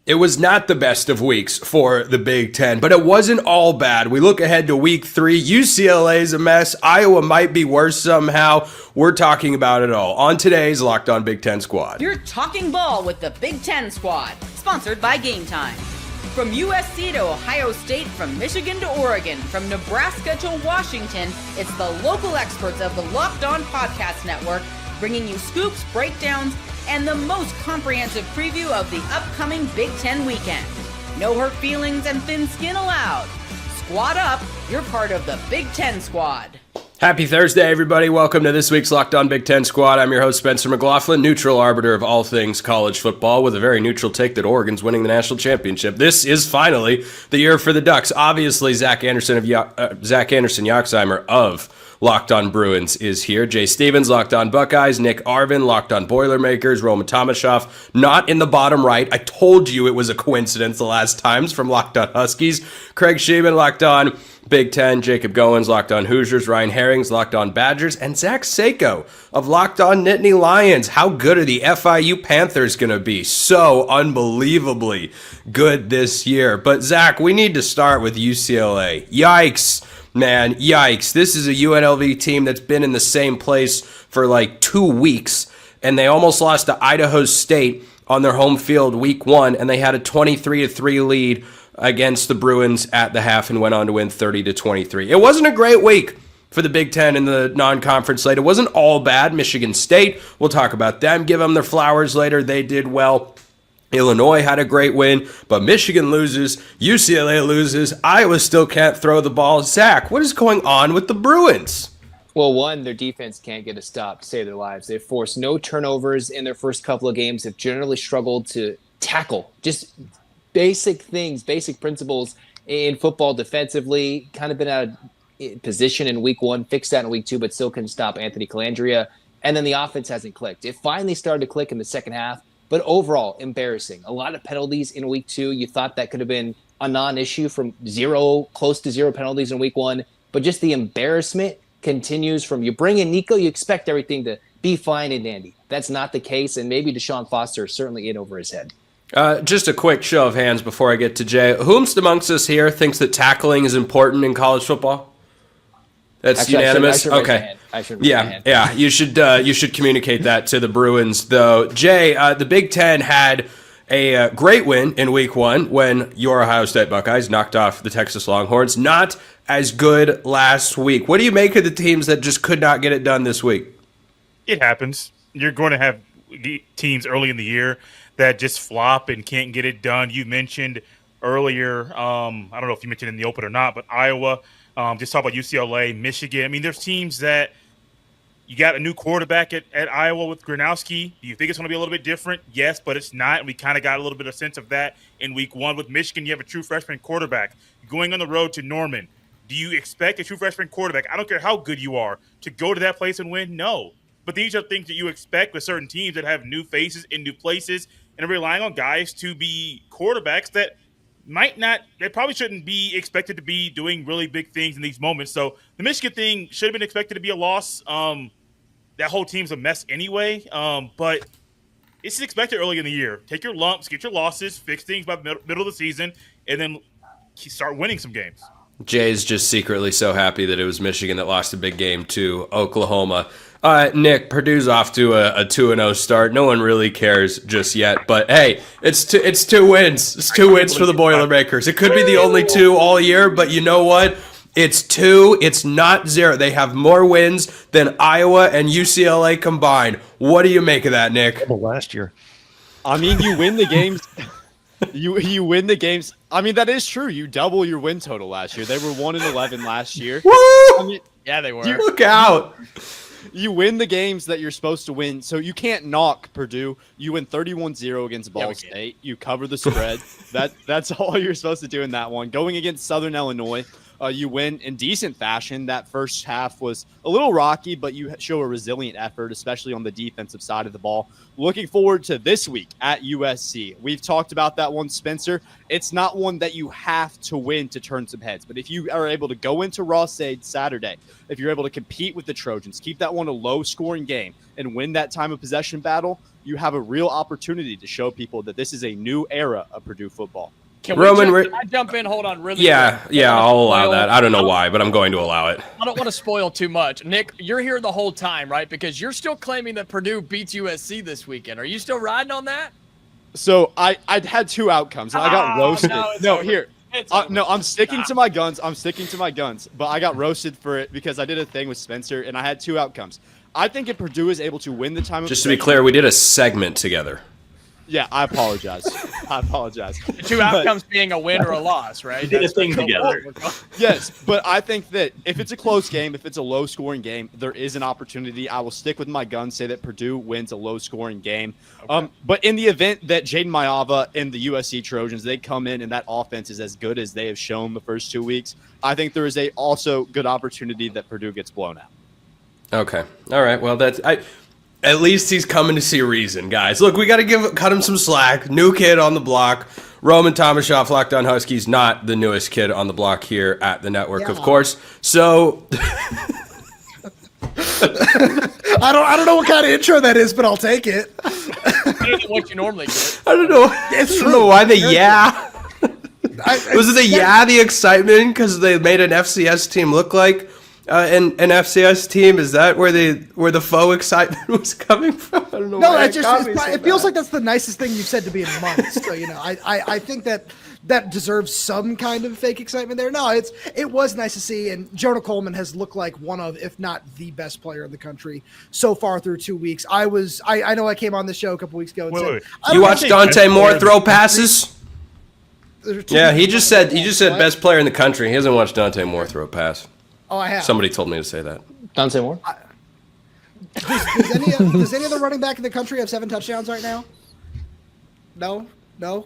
It was not the best of weeks for the Big Ten, but it wasn't all bad. We look ahead to week 3. UCLA's a mess. Iowa might be worse somehow. We're talking about it all on today's Locked On Big Ten Squad. You're talking ball with the Big Ten Squad, sponsored by Game Time. From USC to Ohio State, from Michigan to Oregon, from Nebraska to Washington, it's the local experts of the Locked On Podcast Network bringing you scoops, breakdowns, and the most comprehensive preview of the upcoming Big Ten weekend. No hurt feelings and thin skin allowed. Squad up, you're part of the Big Ten Squad. Happy Thursday, everybody. Welcome to this week's Locked On Big Ten Squad. I'm your host, Spencer McLaughlin, neutral arbiter of all things college football, with a very neutral take that Oregon's winning the national championship. This is finally the year for the Ducks. Obviously, Zach Anderson Yoxheimer of Locked On Bruins is here. Jay Stevens, Locked On Buckeyes. Nick Arvin, Locked On Boilermakers. Roman Tomashoff, not in the bottom right. I told you it was a coincidence the last times, from Locked On Huskies. Craig Sheeman, Locked On Big Ten. Jacob Goins, Locked On Hoosiers. Ryan Herrings, Locked On Badgers. And Zach Sako of Locked On Nittany Lions. How good are the FIU Panthers going to be? So unbelievably good this year. But Zach, we need to start with UCLA. Yikes. Man, yikes. This is a UNLV team that's been in the same place for like 2 weeks, and they almost lost to Idaho State on their home field week 1, and they had a 23-3 lead against the Bruins at the half and went on to win 30-23. It wasn't a great week for the Big Ten in the non-conference slate. It wasn't all bad. Michigan State, we'll talk about them, give them their flowers later. They did well. Illinois had a great win, but Michigan loses, UCLA loses, Iowa still can't throw the ball. Zach, what is going on with the Bruins? Well, one, their defense can't get a stop to save their lives. They've forced no turnovers in their first couple of games. They've generally struggled to tackle just basic things, basic principles in football defensively. Kind of been out of position in week 1, fixed that in week 2, but still couldn't stop Anthony Calandria. And then the offense hasn't clicked. It finally started to click in the second half. But overall, embarrassing. A lot of penalties in week 2. You thought that could have been a non-issue from close to zero penalties in week 1. But just the embarrassment continues from you bring in Nico, you expect everything to be fine and dandy. That's not the case, and maybe Deshaun Foster is certainly in over his head. Just a quick show of hands before I get to Jay. Whomst amongst us here thinks that tackling is important in college football? That's actually, unanimous. Okay. Yeah. You should communicate that to the Bruins, though. Jay, the Big Ten had a great win in Week 1 when your Ohio State Buckeyes knocked off the Texas Longhorns. Not as good last week. What do you make of the teams that just could not get it done this week? It happens. You're going to have teams early in the year that just flop and can't get it done. You mentioned earlier, I don't know if you mentioned in the open or not, but Iowa. Just talk about UCLA, Michigan. I mean, there's teams that you got a new quarterback at Iowa with Gronowski. Do you think it's going to be a little bit different? Yes, but it's not. And we kind of got a little bit of sense of that in week 1. With Michigan, you have a true freshman quarterback going on the road to Norman. Do you expect a true freshman quarterback, I don't care how good you are, to go to that place and win? No. But these are things that you expect with certain teams that have new faces in new places and are relying on guys to be quarterbacks that they probably shouldn't be expected to be doing really big things in these moments. So the Michigan thing should have been expected to be a loss. That whole team's a mess anyway. But it's expected early in the year. Take your lumps, get your losses, fix things by the middle of the season, and then start winning some games. Jay's just secretly so happy that it was Michigan that lost a big game to Oklahoma. Nick, Purdue's off to a 2-0 start. No one really cares just yet, but hey, it's 2 wins. It's 2 wins for the Boilermakers. It could be the only 2 all year, but you know what? It's 2. It's not 0. They have more wins than Iowa and UCLA combined. What do you make of that, Nick? Last year. I mean, you win the games. You win the games. I mean, that is true. You double your win total last year. They were 1-11 last year. Woo! I mean, yeah, they were. Look out. You win the games that you're supposed to win, so you can't knock Purdue. You win 31-0 against Ball State. You cover the spread. That's all you're supposed to do in that one. Going against Southern Illinois, You win in decent fashion. That first half was a little rocky, but you show a resilient effort, especially on the defensive side of the ball. Looking forward to this week at USC. We've talked about that one, Spencer. It's not one that you have to win to turn some heads, but if you are able to go into Ross-Ade Saturday, if you're able to compete with the Trojans, keep that one a low-scoring game, and win that time of possession battle, you have a real opportunity to show people that this is a new era of Purdue football. Can I jump in? Hold on, really Yeah, quick. yeah, I'll allow that. I don't know why, but I'm going to allow it. I don't want to spoil too much. Nick, you're here the whole time, right? Because you're still claiming that Purdue beats USC this weekend. Are you still riding on that? So I'd had two outcomes, and I got roasted. I'm sticking to my guns. But I got roasted for it because I did a thing with Spencer, and I had two outcomes. I think if Purdue is able to win the time of Just to be clear, we did a segment together. Yeah, I apologize. The two outcomes being a win or a loss, right? We did a thing together. Yes, but I think that if it's a close game, if it's a low-scoring game, there is an opportunity. I will stick with my guns, say that Purdue wins a low-scoring game. Okay. But in the event that Iamaleava and the USC Trojans, they come in and that offense is as good as they have shown the first 2 weeks, I think there is a also good opportunity that Purdue gets blown out. Okay. All right. Well, at least he's coming to see reason, guys. Look, we got to cut him some slack. New kid on the block. Roman Tomashoff, Locked On Huskies, not the newest kid on the block here at the network, of course. So I don't know what kind of intro that is, but I'll take it. What you normally get. I don't know. I don't know why the was it the excitement because they made an FCS team look like an FCS team? Is that where the faux excitement was coming from? I don't know. No, it feels like that's the nicest thing you've said to me in months. So I think that deserves some kind of fake excitement there. No, it was nice to see, and Jonah Coleman has looked like one of, if not the best player in the country so far through 2 weeks. I know I came on the show a couple weeks ago and said, you watched Dante Moore throw passes? Yeah, he just said best player in the country. He hasn't watched Dante Moore throw a pass. Oh, I have. Somebody told me to say that. Dante Moore? Does any other running back in the country have 7 touchdowns right now? No?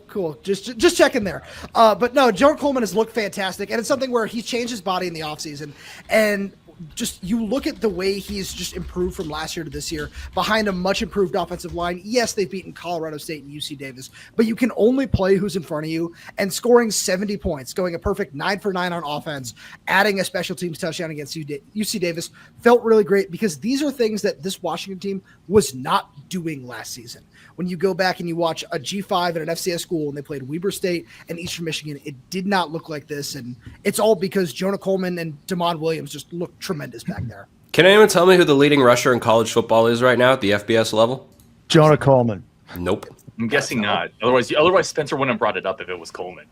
Cool. Just checking there. But no, Jonah Coleman has looked fantastic, and it's something where he's changed his body in the offseason. And just you look at the way he's just improved from last year to this year behind a much improved offensive line. Yes, they've beaten Colorado State and UC Davis, but you can only play who's in front of you, and scoring 70 points, going a perfect 9 for 9 on offense, adding a special teams touchdown against UC Davis felt really great because these are things that this Washington team was not doing last season. When you go back and you watch a G5 at an FCS school and they played Weber State and Eastern Michigan, it did not look like this. And it's all because Jonah Coleman and Damon Williams just looked tremendous back there. Can anyone tell me who the leading rusher in college football is right now at the FBS level? Jonah Coleman. Nope. I'm guessing not. Otherwise, Spencer wouldn't have brought it up if it was Coleman.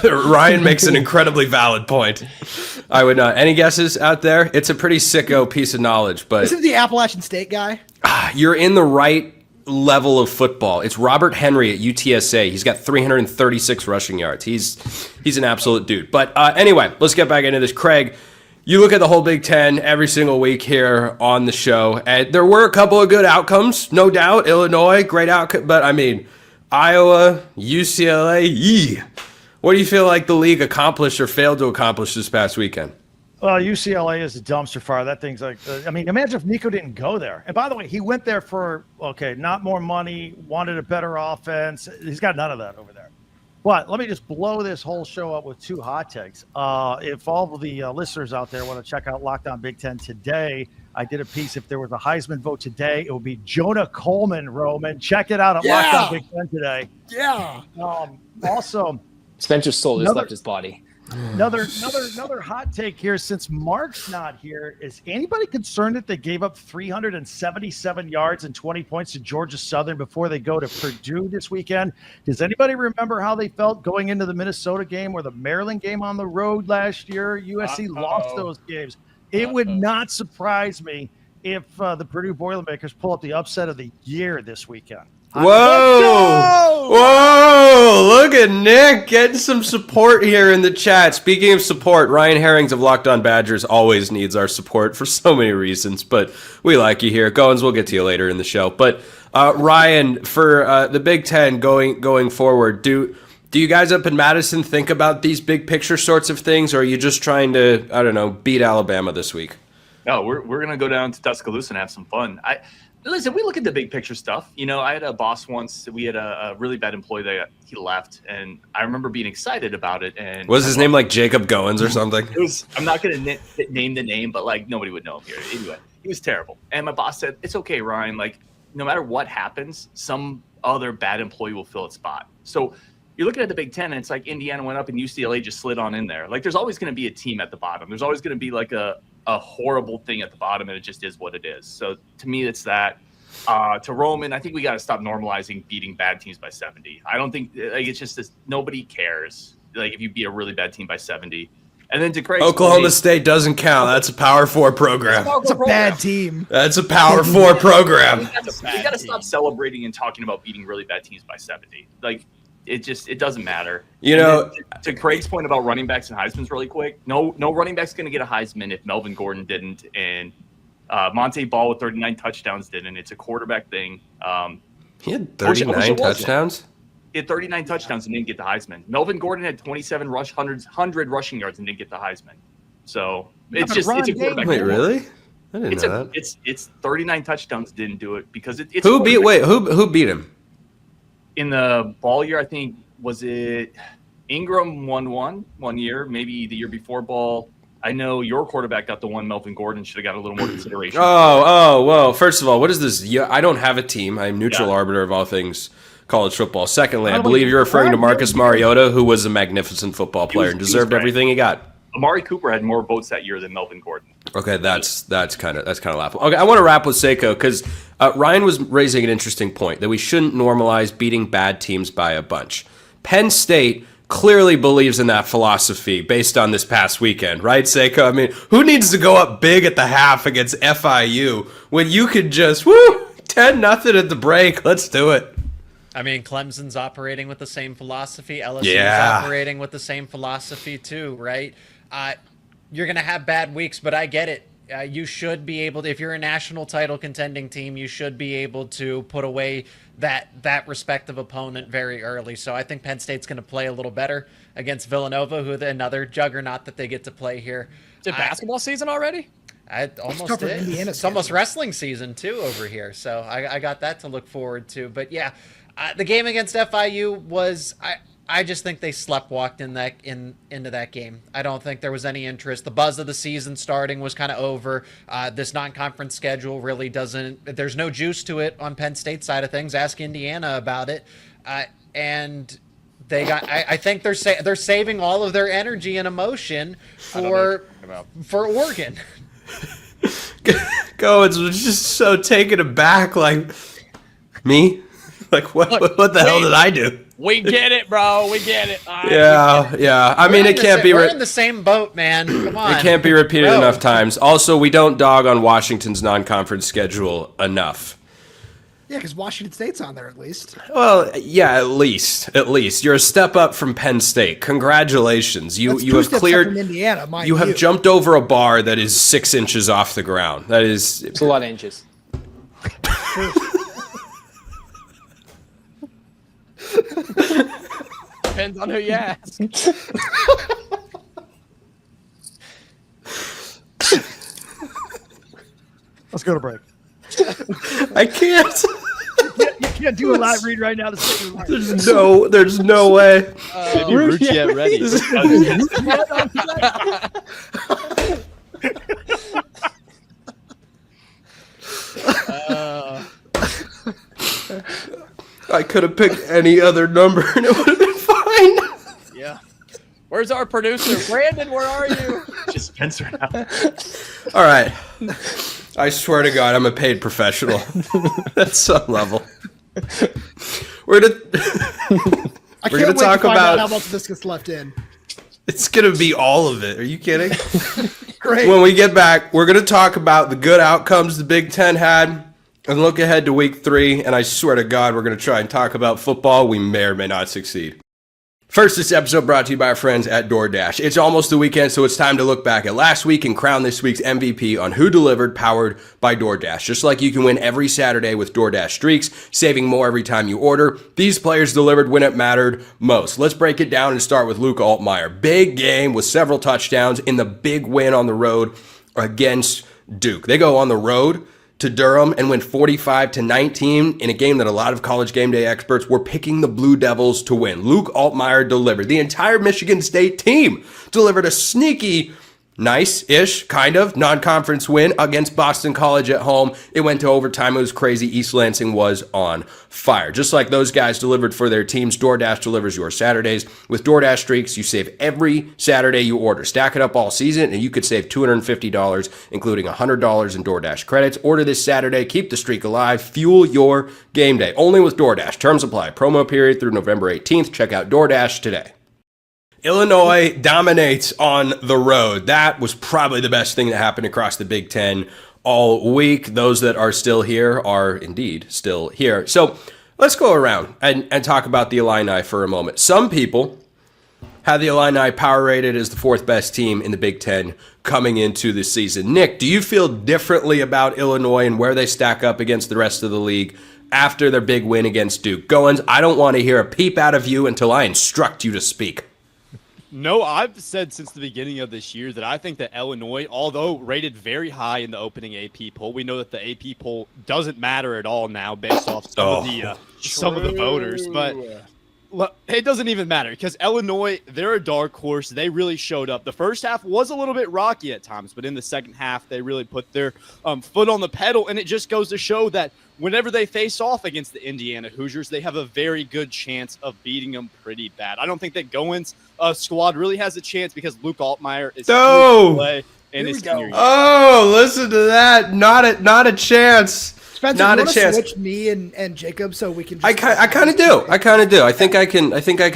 Ryan makes an incredibly valid point. I would not. Any guesses out there? It's a pretty sicko piece of knowledge, but isn't the Appalachian State guy? You're in the right level of football. It's Robert Henry at UTSA. He's got 336 rushing yards. He's an absolute dude. But anyway, let's get back into this. Craig, you look at the whole Big Ten every single week here on the show, and there were a couple of good outcomes, no doubt. Illinois, great outcome, but I mean, Iowa, UCLA, what do you feel like the league accomplished or failed to accomplish this past weekend? Well, UCLA is a dumpster fire. That thing's like, imagine if Nico didn't go there. And by the way, he went there for, not more money, wanted a better offense. He's got none of that over there. But let me just blow this whole show up with 2 hot takes. If all of the listeners out there want to check out Locked On Big Ten today, I did a piece. If there was a Heisman vote today, it would be Jonah Coleman, Roman. Check it out at Locked On Big Ten today. Yeah. Also, Spencer's soul just left his body. Another hot take here. Since Mark's not here, is anybody concerned that they gave up 377 yards and 20 points to Georgia Southern before they go to Purdue this weekend? Does anybody remember how they felt going into the Minnesota game or the Maryland game on the road last year? USC lost those games. It would not surprise me if the Purdue Boilermakers pull up the upset of the year this weekend. Whoa! Look at Nick getting some support here in the chat. Speaking of support, Ryan Herrings of Locked On Badgers always needs our support for so many reasons, but we like you here. Goins, we'll get to you later in the show. But Ryan, for the Big Ten going forward, do Do you guys up in Madison think about these big picture sorts of things, or are you just trying to, I don't know, beat Alabama this week? No, we're going to go down to Tuscaloosa and have some fun. Listen, we look at the big picture stuff. You know, I had a boss once. We had a really bad employee that he left, and I remember being excited about it. And was his name like Jacob Goins or something? I'm not going to name the name, but like nobody would know him here. Anyway, he was terrible. And my boss said, "It's okay, Ryan. Like, no matter what happens, some other bad employee will fill its spot." So you're looking at the Big Ten, and it's like Indiana went up and UCLA just slid on in there. Like, there's always going to be a team at the bottom. There's always going to be like a horrible thing at the bottom, and it just is what it is. So to me, it's that. To Roman, I think we got to stop normalizing beating bad teams by 70. I don't think like it's just this. Nobody cares. Like if you beat a really bad team by 70, and then to Craig's Oklahoma State doesn't count. That's a Power 4 program. It's a bad team. That's a Power 4 program. We got to stop celebrating and talking about beating really bad teams by 70. Like it doesn't matter. You know, to Craig's point about running backs and Heisman's really quick. No running back's going to get a Heisman if Melvin Gordon didn't, and Monte Ball with 39 touchdowns didn't. It's a quarterback thing. He had 39 touchdowns? He had 39 touchdowns and didn't get the Heisman. Melvin Gordon had 27 100 rushing yards and didn't get the Heisman. So it's a quarterback. Wait, really? I didn't know that. It's 39 touchdowns didn't do it because it's who beat him? In the ball year, I think, was it Ingram won one year, maybe the year before Ball. I know your quarterback got the one. Melvin Gordon should have got a little more consideration. Well, first of all, what is this? Yeah, I don't have a team. I'm neutral arbiter of all things college football. Secondly, I believe you're referring to Marcus Mariota, who was a magnificent football player and deserved everything he got. Amari Cooper had more votes that year than Melvin Gordon. Okay, that's kind of laughable. Okay, I want to wrap with Seiko because Ryan was raising an interesting point that we shouldn't normalize beating bad teams by a bunch. Penn State clearly believes in that philosophy based on this past weekend, right, Seiko? I mean, who needs to go up big at the half against FIU when you could just 10-0 at the break? Let's do it. I mean, Clemson's operating with the same philosophy. LSU's operating with the same philosophy too, right? You're going to have bad weeks, but I get it. You should be able to, if you're a national title contending team, you should be able to put away that respective opponent very early. So I think Penn State's going to play a little better against Villanova, who another juggernaut that they get to play here. Is it basketball season already? It almost is. It's almost wrestling season too over here. So I got that to look forward to. But yeah, the game against FIU was I just think they sleptwalked into that game. I don't think there was any interest. The buzz of the season starting was kind of over. This non-conference schedule really doesn't. There's no juice to it on Penn State side of things. Ask Indiana about it, and they got. I think they're saving all of their energy and emotion for Oregon. Goins was just so taken aback, like me. Like what the hell did I do? We get it, bro. We get it. Yeah. I mean, it can't be. We're in the same boat, man. Come on. It can't be repeated enough times. Also, we don't dog on Washington's non-conference schedule enough. Yeah, because Washington State's on there at least. Well, yeah, at least you're a step up from Penn State. Congratulations, you have cleared. From Indiana, you have jumped over a bar that is 6 inches off the ground. That is. It's a lot of inches. Depends on who you ask. Let's go to break. I can't. You can't do a live read right now. There's no way. Maybe Rooch get ready. I could have picked any other number and it would have been fine. Yeah. Where's our producer? Brandon, where are you? Just Spencer now. All right. I swear to God, I'm a paid professional at some level. We're gonna talk about how much this gets left in. It's gonna be all of it. Are you kidding? Great. When we get back, we're gonna talk about the good outcomes the Big Ten had and look ahead to week 3. And I swear to God, we're gonna try and talk about football. We may or may not succeed. First, this episode brought to you by our friends at DoorDash. It's almost the weekend, so it's time to look back at last week and crown this week's MVP on Who Delivered, powered by DoorDash. Just like you can win every Saturday with DoorDash Streaks, saving more every time you order, these players delivered when it mattered most. Let's break it down and start with Luke Altmaier. Big game with several touchdowns in the big win on the road against Duke. They go on the road to Durham and win 45-19 in a game that a lot of college game day experts were picking the Blue Devils to win. Luke Altmaier delivered. The entire Michigan State team delivered a sneaky, nice-ish, kind of, non-conference win against Boston College at home. It went to overtime. It was crazy. East Lansing was on fire. Just like those guys delivered for their teams, DoorDash delivers your Saturdays. With DoorDash Streaks, you save every Saturday you order. Stack it up all season, and you could save $250, including $100 in DoorDash credits. Order this Saturday. Keep the streak alive. Fuel your game day. Only with DoorDash. Terms apply. Promo period through November 18th. Check out DoorDash today. Illinois dominates on the road. That was probably the best thing that happened across the Big Ten all week. Those that are still here are indeed still here. So let's go around and talk about the Illini for a moment. Some people have the Illini power rated as the fourth best team in the Big Ten coming into the season. Nick, do you feel differently about Illinois and where they stack up against the rest of the league after their big win against Duke? Goins, I don't want to hear a peep out of you until I instruct you to speak. No, I've said since the beginning of this year that I think that Illinois, although rated very high in the opening AP poll, we know that the AP poll doesn't matter at all now based off some of the voters. But it doesn't even matter because Illinois, they're a dark horse. They really showed up. The first half was a little bit rocky at times, but in the second half, they really put their foot on the pedal. And it just goes to show that whenever they face off against the Indiana Hoosiers, they have a very good chance of beating them pretty bad. I don't think that Goins' squad really has a chance because Luke Altmaier is play in his senior year. Oh, listen to that! Not a chance. Spencer, Not do you a want to chance. switch me and Jacob so we can? I kind of do. I think I can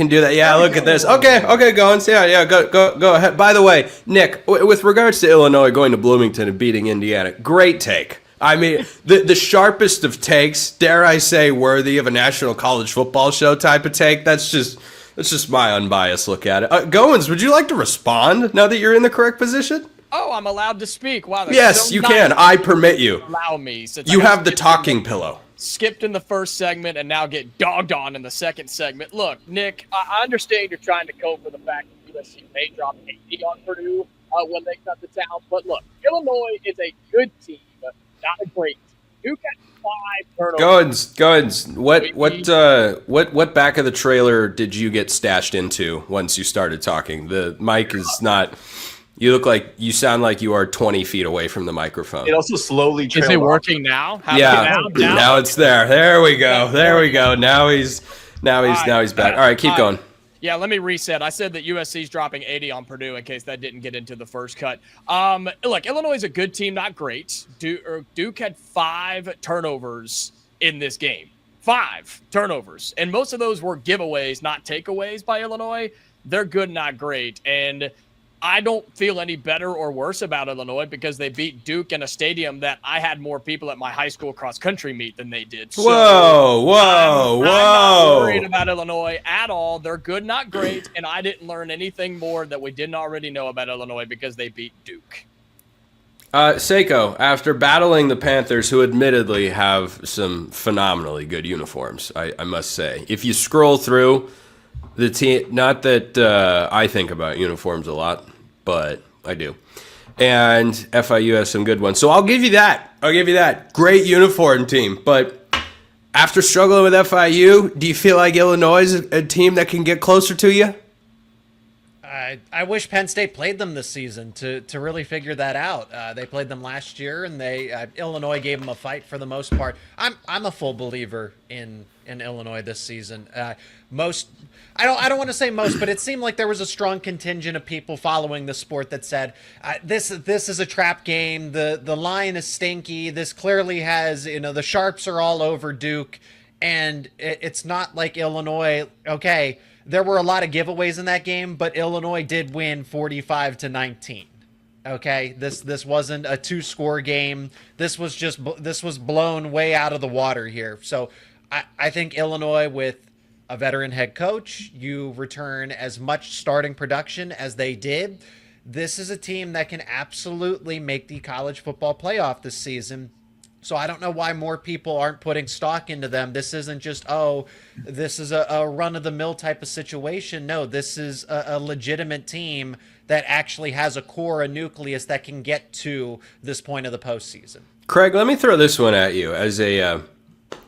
do that. Yeah, look at this. Okay, Goins. Yeah, go ahead. By the way, Nick, with regards to Illinois going to Bloomington and beating Indiana, great take. I mean, the sharpest of takes, dare I say, worthy of a national college football show type of take. That's just my unbiased look at it. Goins, would you like to respond now that you're in the correct position? Oh, I'm allowed to speak. Wow. Yes, so you nice. can. I permit you. Allow me. Since You I have the skipped talking pillow. Skipped in the first segment and now get dogged on in the second segment. Look, Nick, I understand you're trying to cope with the fact that USC may drop 80 on Purdue when they cut the town. But look, Illinois is a good team. Not a great team. Duke had 5 turnovers. Goins, what back of the trailer did you get stashed into once you started talking? The mic is not. You sound like you are 20 feet away from the microphone. It also slowly Is it working now? Now it's there. There we go. Now he's back. All right, keep going. Yeah, let me reset. I said that USC's dropping 80 on Purdue in case that didn't get into the first cut. Look, Illinois is a good team, not great. Duke had 5 turnovers in this game. 5 turnovers. And most of those were giveaways, not takeaways by Illinois. They're good, not great. And I don't feel any better or worse about Illinois because they beat Duke in a stadium that I had more people at my high school cross-country meet than they did. So whoa. I'm not worried about Illinois at all. They're good, not great, and I didn't learn anything more that we didn't already know about Illinois because they beat Duke. Seiko, after battling the Panthers, who admittedly have some phenomenally good uniforms, I must say. If you scroll through the team, not that I think about uniforms a lot, but I do. And FIU has some good ones. So I'll give you that. Great uniform team. But after struggling with FIU, do you feel like Illinois is a team that can get closer to you? I wish Penn State played them this season to really figure that out. They played them last year, and Illinois gave them a fight for the most part. I'm a full believer in Illinois this season. I don't want to say most, but it seemed like there was a strong contingent of people following the sport that said this is a trap game. The line is stinky. This clearly has the sharps are all over Duke, and it's not like Illinois. Okay. There were a lot of giveaways in that game, but Illinois did win 45-19. Okay, this wasn't a 2-score game. This was blown way out of the water here. So I think Illinois with a veteran head coach. You return as much starting production as they did. This is a team that can absolutely make the college football playoff this season. So I don't know why more people aren't putting stock into them. This isn't just, this is a run-of-the-mill type of situation. No, this is a legitimate team that actually has a core, a nucleus that can get to this point of the postseason. Craig, let me throw this one at you as a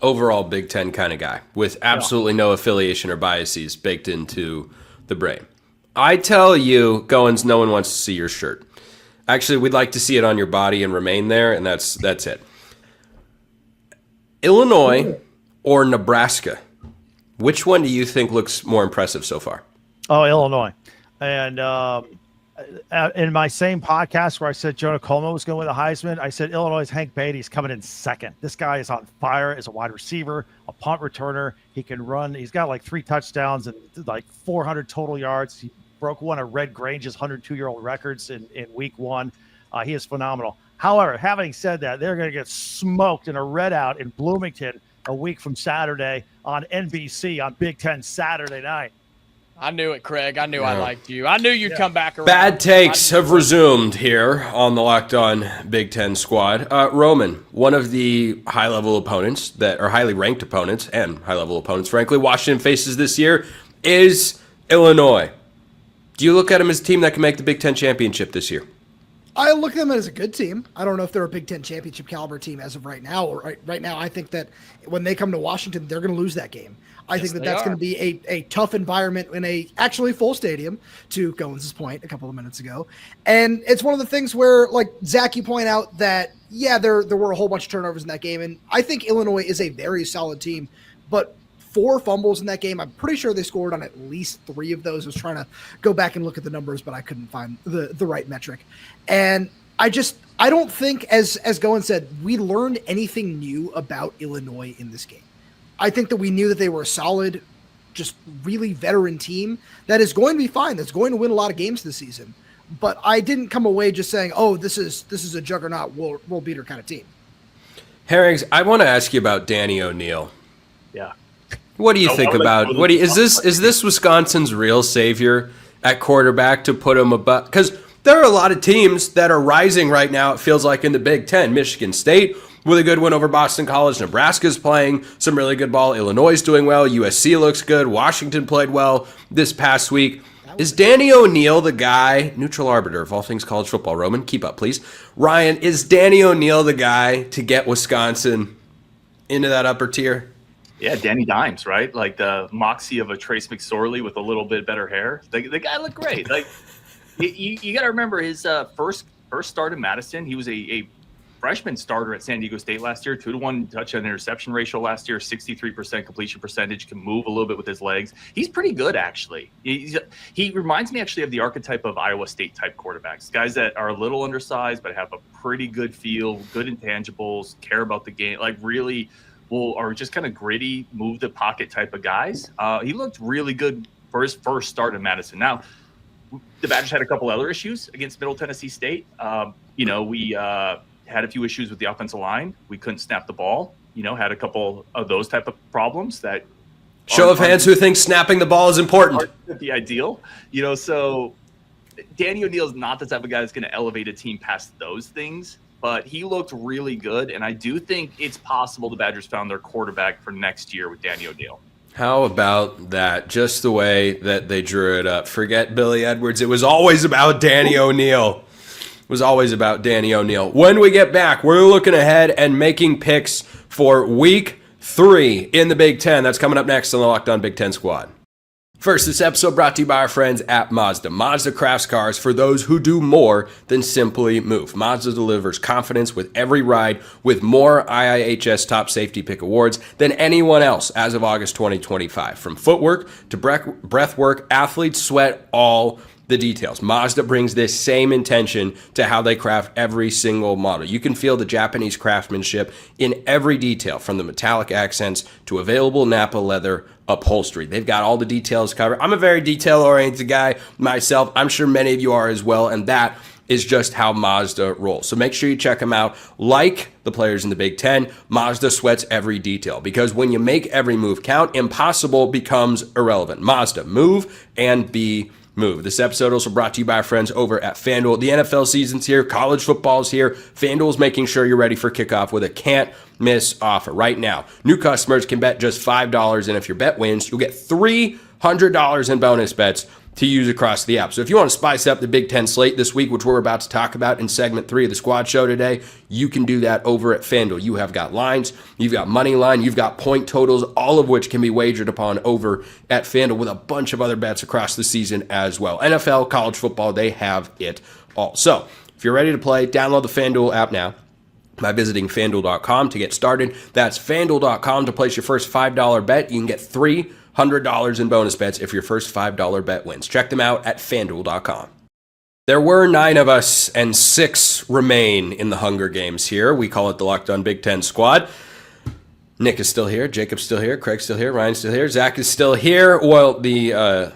overall Big Ten kind of guy with absolutely no affiliation or biases baked into the brain. I tell you, Goins, no one wants to see your shirt. Actually, we'd like to see it on your body and remain there, and that's it. Illinois or Nebraska? Which one do you think looks more impressive so far? Oh, Illinois. And in my same podcast where I said Jonah Coleman was going to win the Heisman, I said Illinois' Hank Beatty's coming in second. This guy is on fire as a wide receiver, a punt returner. He can run. He's got like 3 touchdowns and like 400 total yards. He broke one of Red Grange's 102-year-old records in week 1. He is phenomenal. However, having said that, they're going to get smoked in a readout in Bloomington a week from Saturday on NBC on Big Ten Saturday night. I knew it, Craig. I knew I liked you. I knew you'd come back around. Bad takes have resumed here on the Locked On Big Ten squad. Roman, one of the high-level opponents that are highly ranked opponents and high-level opponents, frankly, Washington faces this year is Illinois. Do you look at them as a team that can make the Big Ten championship this year? I look at them as a good team. I don't know if they're a Big Ten championship caliber team as of right now. Or right now, I think that when they come to Washington, they're going to lose that game. I think that's going to be a tough environment in a actually full stadium, to Goins' point a couple of minutes ago. And it's one of the things where, like Zach, you point out that, there were a whole bunch of turnovers in that game. And I think Illinois is a very solid team, but 4 fumbles in that game. I'm pretty sure they scored on at least 3 of those. I was trying to go back and look at the numbers, but I couldn't find the right metric. And I don't think, as Goins said, we learned anything new about Illinois in this game. I think that we knew that they were a solid, just really veteran team that is going to be fine. That's going to win a lot of games this season. But I didn't come away just saying, this is a juggernaut, we'll beat her kind of team. Herrings, I want to ask you about Danny O'Neal. Yeah. What do you think about is this Wisconsin's real savior at quarterback to put him above? Because there are a lot of teams that are rising right now, it feels like, in the Big Ten. Michigan State with a good win over Boston College. Nebraska's playing some really good ball. Illinois is doing well. USC looks good. Washington played well this past week. Is Danny O'Neal the guy, neutral arbiter of all things college football? Roman, keep up, please. Ryan, is Danny O'Neal the guy to get Wisconsin into that upper tier? Yeah, Danny Dimes, right? Like the moxie of a Trace McSorley with a little bit better hair. The guy looked great. Like you got to remember his first start in Madison. He was a freshman starter at San Diego State last year, 2-to-1 touchdown interception ratio last year, 63% completion percentage, can move a little bit with his legs. He's pretty good, actually. He reminds me actually of the archetype of Iowa State type quarterbacks, guys that are a little undersized but have a pretty good feel, good intangibles, care about the game, like really are just kind of gritty, move the pocket type of guys. He looked really good for his first start in Madison. Now, the Badgers had a couple other issues against Middle Tennessee State. We had a few issues with the offensive line. We couldn't snap the ball. Had a couple of those type of problems that. Show of hands who thinks snapping the ball is important. The ideal, so Danny O'Neal is not the type of guy that's going to elevate a team past those things, but he looked really good. And I do think it's possible the Badgers found their quarterback for next year with Danny O'Neal. How about that? Just the way that they drew it up. Forget Billy Edwards. It was always about Danny O'Neal. It was always about Danny O'Neal. When we get back, we're looking ahead and making picks for week 3 in the Big Ten. That's coming up next on the Locked On Big Ten Squad. First, this episode brought to you by our friends at Mazda. Mazda crafts cars for those who do more than simply move. Mazda delivers confidence with every ride with more IIHS Top Safety Pick awards than anyone else as of August 2025. From footwork to breath work, athletes sweat all the details. Mazda brings this same intention to how they craft every single model. You can feel the Japanese craftsmanship in every detail, from the metallic accents to available Napa leather upholstery. They've got all the details covered. I'm a very detail-oriented guy myself. I'm sure many of you are as well, and that is just how Mazda rolls. So make sure you check them out. Like the players in the Big Ten, Mazda sweats every detail, because when you make every move count, impossible becomes irrelevant. Mazda, move and be moved. This episode also brought to you by our friends over at FanDuel. The NFL season's here. College football's here. FanDuel's making sure you're ready for kickoff with a can't-miss offer. Right now, new customers can bet just $5, and if your bet wins, you'll get $300 in bonus bets to use across the app. So if you want to spice up the Big Ten slate this week, which we're about to talk about in segment 3 of the Squad Show today, you can do that over at FanDuel. You have got lines, you've got money line, you've got point totals, all of which can be wagered upon over at FanDuel, with a bunch of other bets across the season as well. NFL, college football, they have it all. So if you're ready to play, download the FanDuel app now by visiting FanDuel.com to get started. That's FanDuel.com to place your first $5 bet. You can get $300 in bonus bets if your first $5 bet wins. Check them out at FanDuel.com. There were 9 of us, and 6 remain in the Hunger Games here. We call it the Locked On Big Ten Squad. Nick is still here. Jacob's still here. Craig's still here. Ryan's still here. Zach is still here. Well, the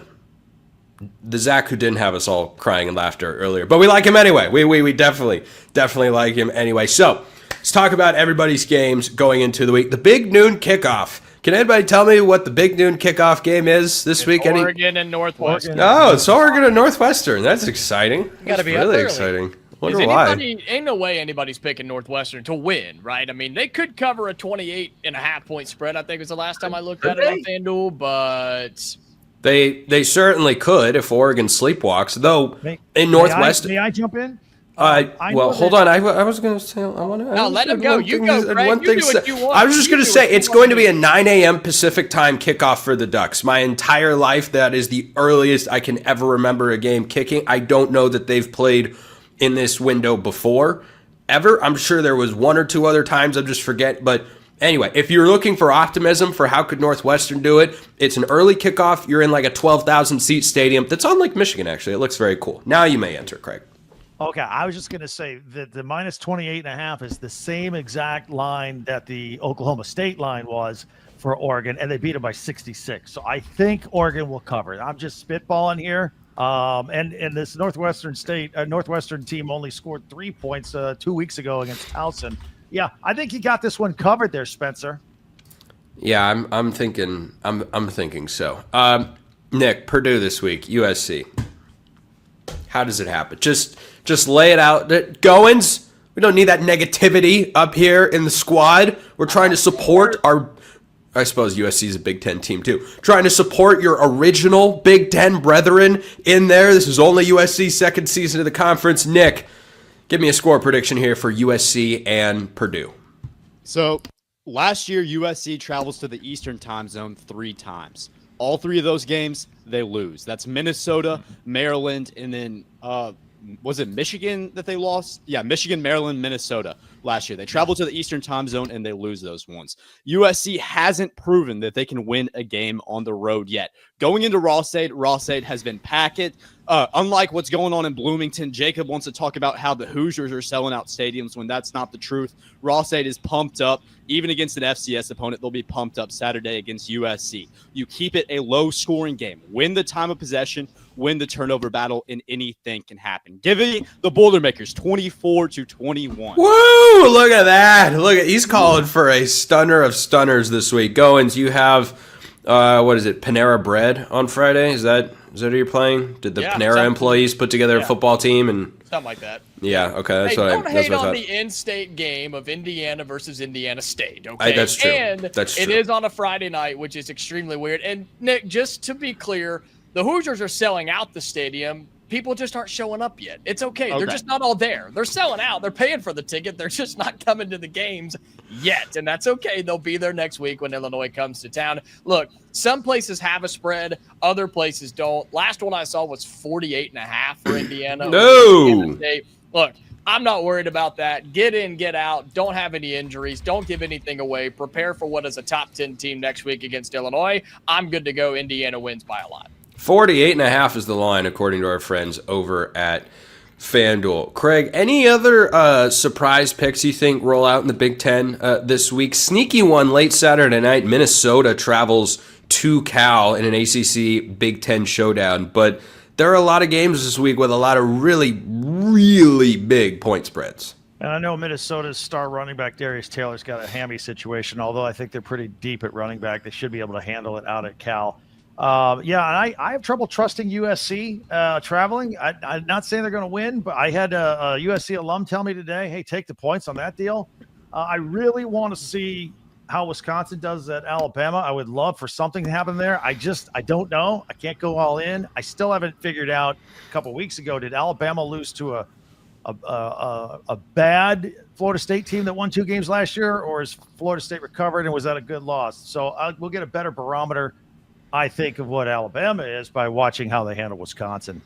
Zach who didn't have us all crying and laughter earlier, but we like him anyway. We definitely like him anyway. So let's talk about everybody's games going into the week. The big noon kickoff. Can anybody tell me what the big noon kickoff game is this week? Oregon and Northwestern. Oh, it's Oregon and Northwestern. That's exciting. You gotta be really up early. exciting. Wonder why. Ain't no way anybody's picking Northwestern to win, right? I mean, they could cover a 28.5 point spread, I think was the last time I looked at it on FanDuel, but They certainly could if Oregon sleepwalks, though. In Northwestern. May I jump in? Well, hold on. I was going to say, I want to. No, let him go. You go, Greg. You do what you want. I was just going to say, it's going to be a 9 a.m. Pacific time kickoff for the Ducks. My entire life, that is the earliest I can ever remember a game kicking. I don't know that they've played in this window before, ever. I'm sure there was 1 or 2 other times, I just forget. But anyway, if you're looking for optimism for how could Northwestern do it, it's an early kickoff. You're in like a 12,000 seat stadium that's on Lake Michigan, actually. It looks very cool. Now you may enter, Craig. Okay, I was just going to say that the minus 28.5 is the same exact line that the Oklahoma State line was for Oregon, and they beat them by 66. So I think Oregon will cover. I'm just spitballing here. And this Northwestern team only scored 3 points 2 weeks ago against Towson. Yeah, I think you got this one covered there, Spencer. Yeah, I'm thinking so. Nick, Purdue this week, USC. How does it happen? Just lay it out. Goins, we don't need that negativity up here in the squad. We're trying to support our, I suppose USC is a Big Ten team too. Trying to support your original Big Ten brethren in there. This is only USC's second season of the conference. Nick, give me a score prediction here for USC and Purdue. So last year, USC travels to the Eastern time zone 3 times. All 3 of those games, they lose. That's Minnesota, Maryland, and then was it Michigan that they lost? Yeah, Michigan, Maryland, Minnesota last year. They travel to the Eastern time zone and they lose those ones. USC hasn't proven that they can win a game on the road yet. Going into Ross-Ade has been packed. Unlike what's going on in Bloomington, Jacob wants to talk about how the Hoosiers are selling out stadiums when that's not the truth. Ross-Ade is pumped up. Even against an FCS opponent, they'll be pumped up Saturday against USC. You keep it a low-scoring game. Win the time of possession, win the turnover battle, and anything can happen. Give it the Boilermakers 24-21. Woo! Look at that. He's calling for a stunner of stunners this week. Goins, you have, what is it, Panera Bread on Friday? Is that who you're playing? Did the Panera employees put together a football team and something like that? Yeah, okay, that's what I thought. Don't hate on the in-state game of Indiana versus Indiana State, okay? That's true. And that's true. It is on a Friday night, which is extremely weird. And Nick, just to be clear, the Hoosiers are selling out the stadium. People just aren't showing up yet. It's okay. They're just not all there. They're selling out. They're paying for the ticket. They're just not coming to the games yet. And that's okay. They'll be there next week when Illinois comes to town. Look, some places have a spread. Other places don't. Last one I saw was 48.5 for Indiana. No. Look, I'm not worried about that. Get in, get out. Don't have any injuries. Don't give anything away. Prepare for what is a top 10 team next week against Illinois. I'm good to go. Indiana wins by a lot. 48.5 is the line, according to our friends over at FanDuel. Craig, any other surprise picks you think roll out in the Big Ten this week? Sneaky one late Saturday night. Minnesota travels to Cal in an ACC Big Ten showdown. But there are a lot of games this week with a lot of really, really big point spreads. And I know Minnesota's star running back Darius Taylor's got a hammy situation, although I think they're pretty deep at running back. They should be able to handle it out at Cal. And I have trouble trusting USC traveling. I'm not saying they're going to win, but I had a USC alum tell me today, hey, take the points on that deal. I really want to see how Wisconsin does at Alabama. I would love for something to happen there. I don't know. I can't go all in. I still haven't figured out. A couple of weeks ago, did Alabama lose to a bad Florida State team that won 2 games last year, or is Florida State recovered and was that a good loss? So we'll get a better barometer, I think, of what Alabama is by watching how they handle Wisconsin.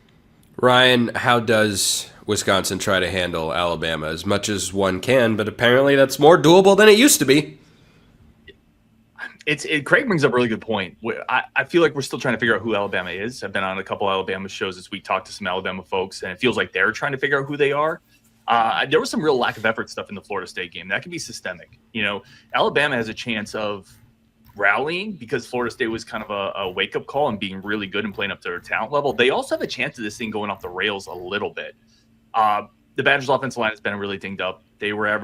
Ryan, how does Wisconsin try to handle Alabama? As much as one can, but apparently that's more doable than it used to be. Craig brings up a really good point. I feel like we're still trying to figure out who Alabama is. I've been on a couple Alabama shows this week, talked to some Alabama folks, and it feels like they're trying to figure out who they are. There was some real lack of effort stuff in the Florida State game. That can be systemic. Alabama has a chance of rallying because Florida State was kind of a wake-up call and being really good and playing up to their talent level. They also have a chance of this thing going off the rails a little bit. The Badgers' offensive line has been really dinged up. They ran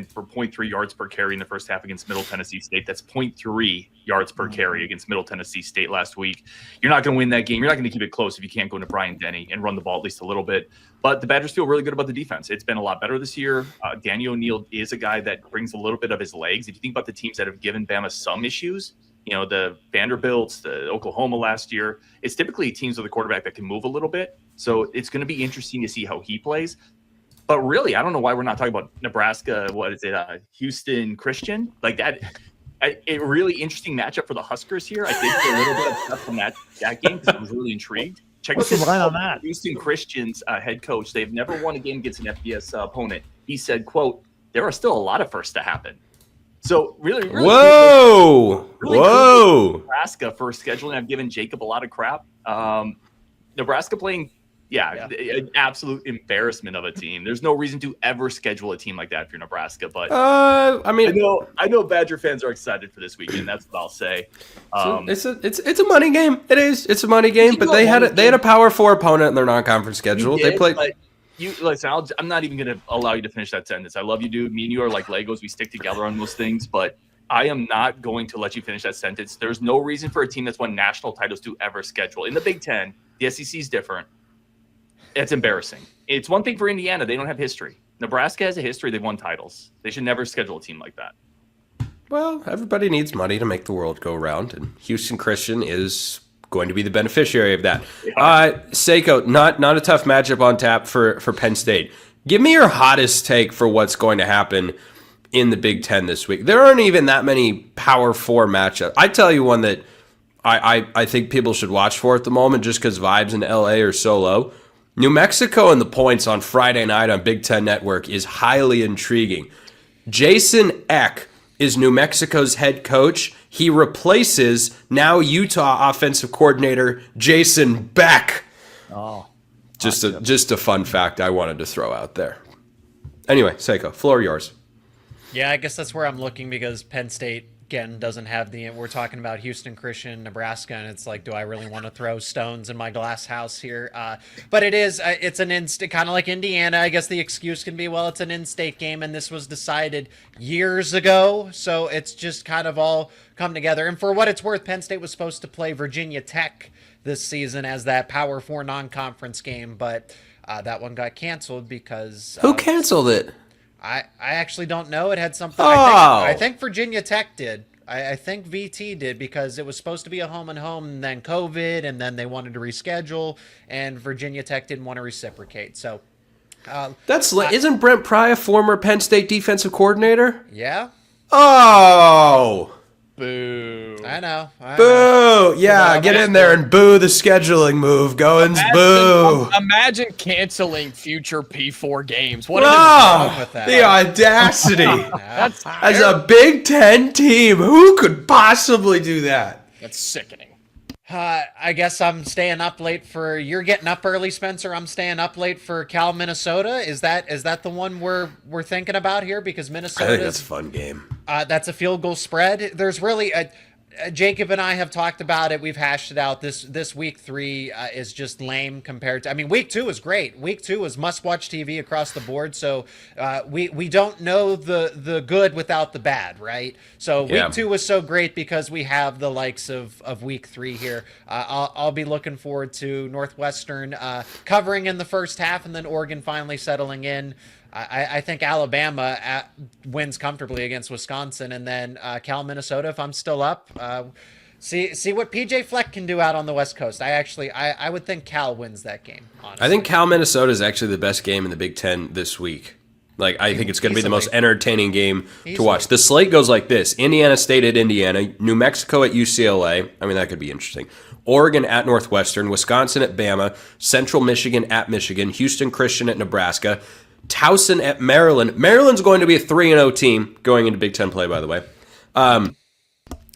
for 0.3 yards per carry in the first half against Middle Tennessee State. That's 0.3 yards per carry against Middle Tennessee State last week. You're not going to win that game. You're not going to keep it close if you can't go into Bryant-Denny and run the ball at least a little bit. But the Badgers feel really good about the defense. It's been a lot better this year. Daniel O'Neal is a guy that brings a little bit of his legs. If you think about the teams that have given Bama some issues, the Vanderbilts, the Oklahoma last year, it's typically teams with a quarterback that can move a little bit. So it's going to be interesting to see how he plays. But really, I don't know why we're not talking about Nebraska. What is it? Houston Christian? Like that. A really interesting matchup for the Huskers here. I think a little bit of stuff from that game because I was really intrigued. Check What's the line on that? Houston Christian's head coach. They've never won a game against an FBS opponent. He said, "quote There are still a lot of firsts to happen." So really whoa. Nebraska for scheduling. I've given Jacob a lot of crap. Nebraska playing. Yeah, an absolute embarrassment of a team. There's no reason to ever schedule a team like that if you're Nebraska. But I know Badger fans are excited for this weekend. That's what I'll say. It's a money game. It is. It's a money game. But they had a Power 4 opponent in their non-conference schedule. They played. Listen. I'm not even going to allow you to finish that sentence. I love you, dude. Me and you are like Legos. We stick together on most things. But I am not going to let you finish that sentence. There's no reason for a team that's won national titles to ever schedule in the Big Ten. The SEC is different. It's embarrassing. It's one thing for Indiana. They don't have history. Nebraska has a history. They've won titles. They should never schedule a team like that. Well, everybody needs money to make the world go round, and Houston Christian is going to be the beneficiary of that. Seiko, not a tough matchup on tap for Penn State. Give me your hottest take for what's going to happen in the Big Ten this week. There aren't even that many Power 4 matchups. I tell you one that I think people should watch for at the moment just because vibes in LA are so low. New Mexico and the points on Friday night on Big Ten Network is highly intriguing. Jason Eck is New Mexico's head coach. He replaces now Utah offensive coordinator Jason Beck. Oh, just a fun fact I wanted to throw out there. Anyway, Seiko, floor yours. Yeah, I guess that's where I'm looking because Penn State, again, doesn't have we're talking about Houston Christian, Nebraska, and it's like, do I really want to throw stones in my glass house here? But it's an in-state, kind of like Indiana. I guess the excuse can be, well, it's an in-state game, and this was decided years ago, so it's just kind of all come together. And for what it's worth, Penn State was supposed to play Virginia Tech this season as that Power 4 non-conference game, but that one got canceled because... Who canceled it? I actually don't know. It had something. Oh. I think Virginia Tech did. I think VT did because it was supposed to be a home and home, and then COVID, and then they wanted to reschedule, and Virginia Tech didn't want to reciprocate. So isn't Brent Pry a former Penn State defensive coordinator? Yeah. Oh. Boo. I know. Boo. Yeah, get in there and boo the scheduling move. Goins, boo. Imagine canceling future P4 games. What is wrong with that? The audacity. That's As a Big Ten team, who could possibly do that? That's sickening. I guess I'm staying up late you're getting up early, Spencer. I'm staying up late for Cal, Minnesota. Is that the one we're thinking about here? Because Minnesota, I think that's a fun game. That's a field goal spread. There's really Jacob and I have talked about it. We've hashed it out. This week 3 is just lame compared to. I mean, week 2 is great. Week 2 is must-watch TV across the board. So we don't know the good without the bad, right? So week 2 was so great because we have the likes of week 3 here. I'll be looking forward to Northwestern covering in the first half, and then Oregon finally settling in. I think Alabama wins comfortably against Wisconsin, and then Cal, Minnesota, if I'm still up. See what PJ Fleck can do out on the West Coast. I would think Cal wins that game, honestly. I think Cal, Minnesota is actually the best game in the Big Ten this week. Like, I think it's going to be the most entertaining game to watch. The slate goes like this: Indiana State at Indiana, New Mexico at UCLA. I mean, that could be interesting. Oregon at Northwestern, Wisconsin at Bama, Central Michigan at Michigan, Houston Christian at Nebraska, Towson at Maryland. Maryland's going to be a 3-0 team going into Big Ten play, by the way.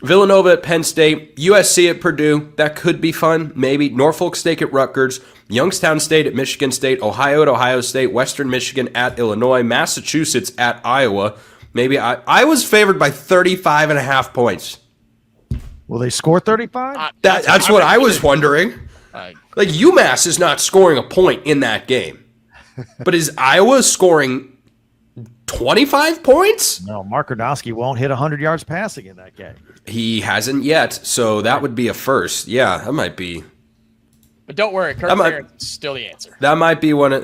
Villanova at Penn State, USC at Purdue. That could be fun, maybe. Norfolk State at Rutgers, Youngstown State at Michigan State, Ohio at Ohio State, Western Michigan at Illinois, Massachusetts at Iowa. Maybe Iowa's favored by 35.5 points. Will they score 35? That's what I was wondering. Like, UMass is not scoring a point in that game. But is Iowa scoring 25 points? No, Mark Grodowski won't hit 100 yards passing in that game. He hasn't yet, so that would be a first. Yeah, that might be. But don't worry, Kirk Ferentz still the answer. That might be one of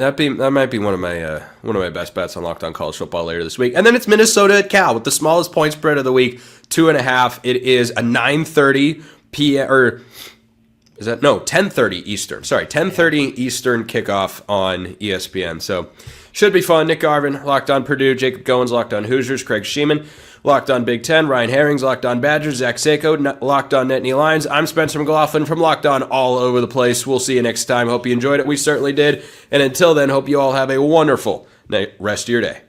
my best bets on Locked On College Football later this week. And then it's Minnesota at Cal with the smallest point spread of the week, 2.5. It is a 9:30 p.m. or is that 10:30 Eastern? Sorry, 10:30 Eastern kickoff on ESPN. So should be fun. Nick Garvin, Locked On Purdue, Jacob Goins, Locked On Hoosiers, Craig Sheeman, Locked On Big Ten, Ryan Herrings, Locked On Badgers, Zach Sako, Locked On Nittany Lions. I'm Spencer McLaughlin from Locked On All Over the Place. We'll see you next time. Hope you enjoyed it. We certainly did. And until then, hope you all have a wonderful rest of your day.